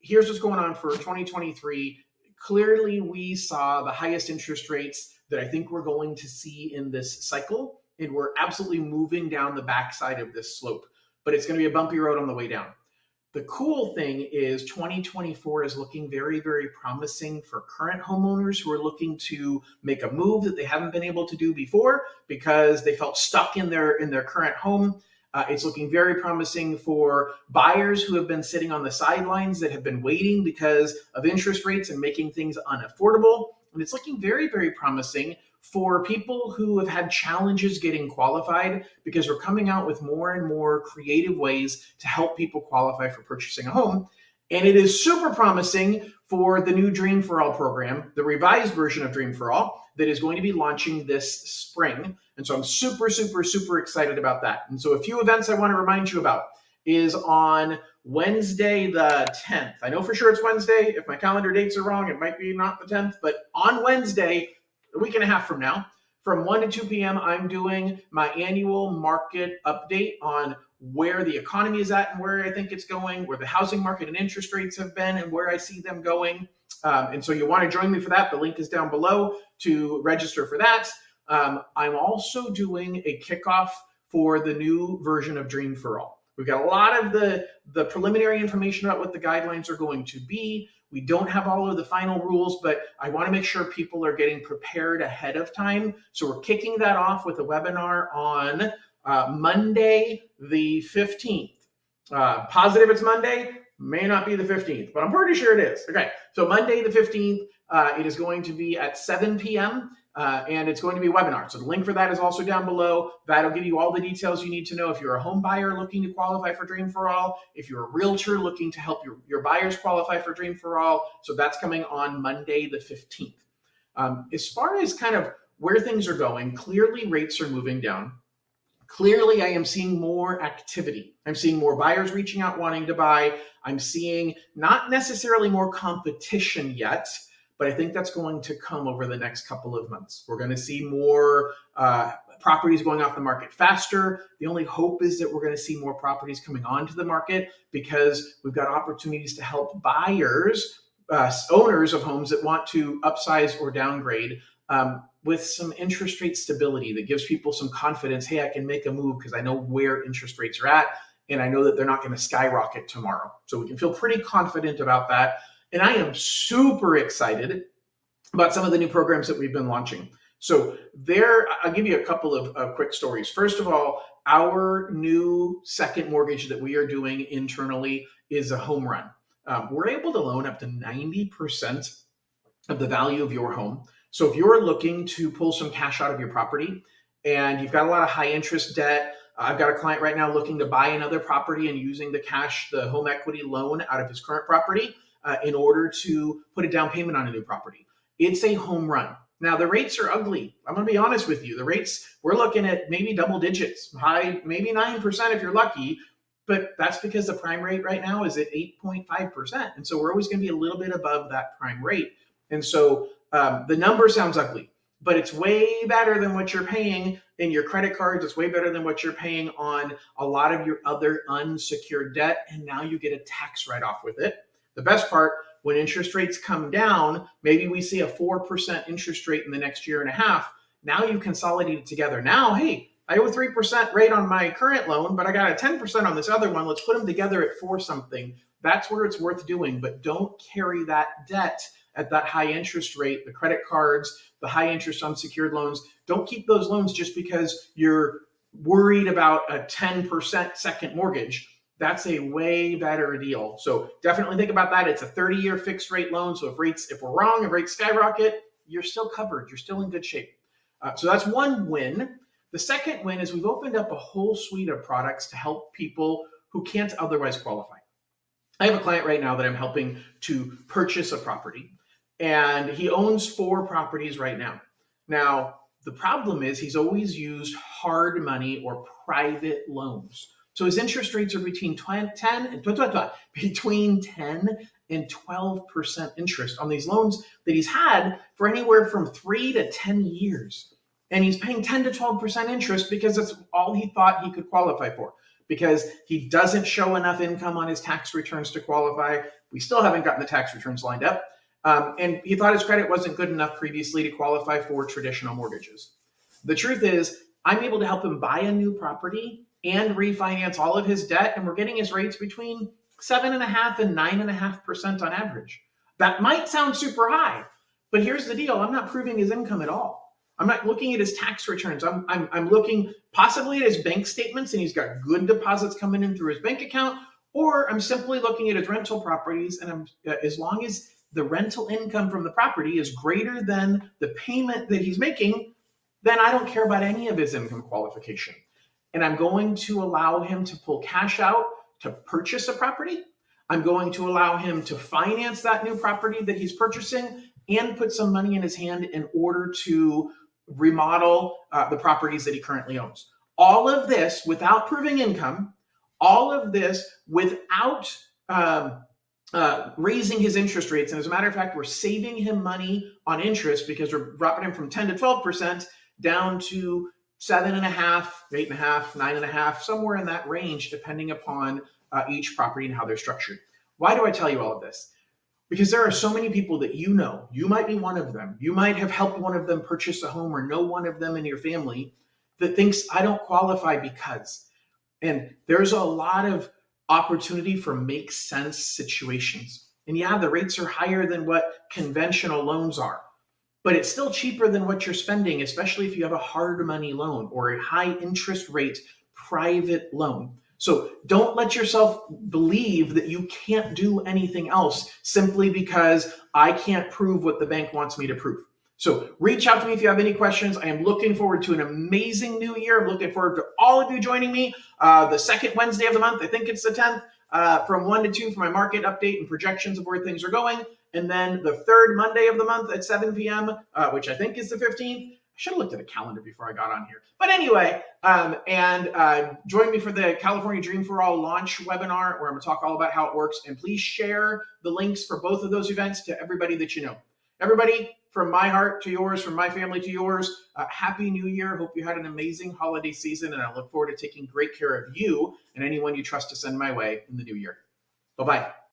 here's what's going on for 2023. Clearly, we saw the highest interest rates that I think we're going to see in this cycle, and we're absolutely moving down the backside of this slope, but it's going to be a bumpy road on the way down. The cool thing is 2024 is looking very, very promising for current homeowners who are looking to make a move that they haven't been able to do before because they felt stuck in their current home. It's looking very promising for buyers who have been sitting on the sidelines that have been waiting because of interest rates and making things unaffordable. And it's looking very, very promising for people who have had challenges getting qualified because we're coming out with more and more creative ways to help people qualify for purchasing a home. And it is super promising for the new Dream for All program, the revised version of Dream for All that is going to be launching this spring. And so I'm super, super, super excited about that. And so a few events I want to remind you about is on Wednesday the 10th. I know for sure it's Wednesday. If my calendar dates are wrong, it might be not the 10th, but on Wednesday, a week and a half from now, from 1 to 2 p.m., I'm doing my annual market update on where the economy is at and where I think it's going, where the housing market and interest rates have been and where I see them going. And so you want to join me for that. The link is down below to register for that. I'm also doing a kickoff for the new version of Dream for All. We've got a lot of the preliminary information about what the guidelines are going to be. We don't have all of the final rules, but I want to make sure people are getting prepared ahead of time. So we're kicking that off with a webinar on Monday the 15th. Positive it's Monday, may not be the 15th, but I'm pretty sure it is. Okay, so Monday the 15th, it is going to be at 7 p.m. And it's going to be a webinar. So the link for that is also down below. That'll give you all the details you need to know if you're a home buyer looking to qualify for Dream for All, if you're a realtor looking to help your buyers qualify for Dream for All. So that's coming on Monday the 15th. As far as kind of where things are going, clearly rates are moving down. Clearly, I am seeing more activity. I'm seeing more buyers reaching out wanting to buy. I'm seeing not necessarily more competition yet, but I think that's going to come over the next couple of months. We're going to see more properties going off the market faster. The only hope is that we're going to see more properties coming onto the market because we've got opportunities to help buyers, owners of homes that want to upsize or downgrade with some interest rate stability that gives people some confidence. Hey, I can make a move because I know where interest rates are at, and I know that they're not going to skyrocket tomorrow. So we can feel pretty confident about that. And I am super excited about some of the new programs that we've been launching. So I'll give you a couple of quick stories. First of all, our new second mortgage that we are doing internally is a home run. We're able to loan up to 90% of the value of your home. So if you're looking to pull some cash out of your property and you've got a lot of high interest debt, I've got a client right now looking to buy another property and using the cash, the home equity loan out of his current property in order to put a down payment on a new property. It's a home run. Now, the rates are ugly. I'm going to be honest with you. The rates, we're looking at maybe double digits, high, maybe 9% if you're lucky, but that's because the prime rate right now is at 8.5%. And so we're always going to be a little bit above that prime rate. And so the number sounds ugly, but it's way better than what you're paying in your credit cards. It's way better than what you're paying on a lot of your other unsecured debt. And now you get a tax write-off with it. The best part, when interest rates come down, maybe we see a 4% interest rate in the next year and a half. Now you consolidate it together. Now, hey, I owe a 3% rate on my current loan, but I got a 10% on this other one. Let's put them together at 4 something. That's where it's worth doing, but don't carry that debt at that high interest rate, the credit cards, the high interest unsecured loans. Don't keep those loans just because you're worried about a 10% second mortgage. That's a way better deal. So definitely think about that. It's a 30-year fixed rate loan. So if we're wrong and rates skyrocket, you're still covered. You're still in good shape. So that's one win. The second win is we've opened up a whole suite of products to help people who can't otherwise qualify. I have a client right now that I'm helping to purchase a property, and he owns 4 properties right now. Now, the problem is he's always used hard money or private loans. So his interest rates are between 10 and 12% interest on these loans that he's had for anywhere from 3 to 10 years. And he's paying 10 to 12% interest because that's all he thought he could qualify for, because he doesn't show enough income on his tax returns to qualify. We still haven't gotten the tax returns lined up. And he thought his credit wasn't good enough previously to qualify for traditional mortgages. The truth is, I'm able to help him buy a new property and refinance all of his debt, and we're getting his rates between 7.5% and 9.5% on average. That might sound super high, but here's the deal. I'm not proving his income at all. I'm not looking at his tax returns. I'm looking possibly at his bank statements, and he's got good deposits coming in through his bank account, or I'm simply looking at his rental properties, and as long as the rental income from the property is greater than the payment that he's making, then I don't care about any of his income qualification. And I'm going to allow him to pull cash out to purchase a property. I'm going to allow him to finance that new property that he's purchasing and put some money in his hand in order to remodel the properties that he currently owns. All of this without proving income, all of this without raising his interest rates. And as a matter of fact, we're saving him money on interest because we're dropping him from 10 to 12% down to 7.5%, 8.5%, 9.5%, somewhere in that range, depending upon each property and how they're structured. Why do I tell you all of this? Because there are so many people that you know. You might be one of them. You might have helped one of them purchase a home or know one of them in your family that thinks, I don't qualify because. And there's a lot of opportunity for make sense situations. And yeah, the rates are higher than what conventional loans are, but it's still cheaper than what you're spending, especially if you have a hard money loan or a high interest rate private loan. So don't let yourself believe that you can't do anything else simply because I can't prove what the bank wants me to prove. So reach out to me if you have any questions. I am looking forward to an amazing new year. I'm looking forward to all of you joining me the second Wednesday of the month. I think it's the 10th, from 1 to 2 for my market update and projections of where things are going. And then the third Monday of the month at 7 p.m., which I think is the 15th. I should have looked at a calendar before I got on here. But anyway, join me for the California Dream for All launch webinar where I'm going to talk all about how it works. And please share the links for both of those events to everybody that you know. Everybody, from my heart to yours, from my family to yours, Happy New Year. Hope you had an amazing holiday season, and I look forward to taking great care of you and anyone you trust to send my way in the new year. Bye-bye.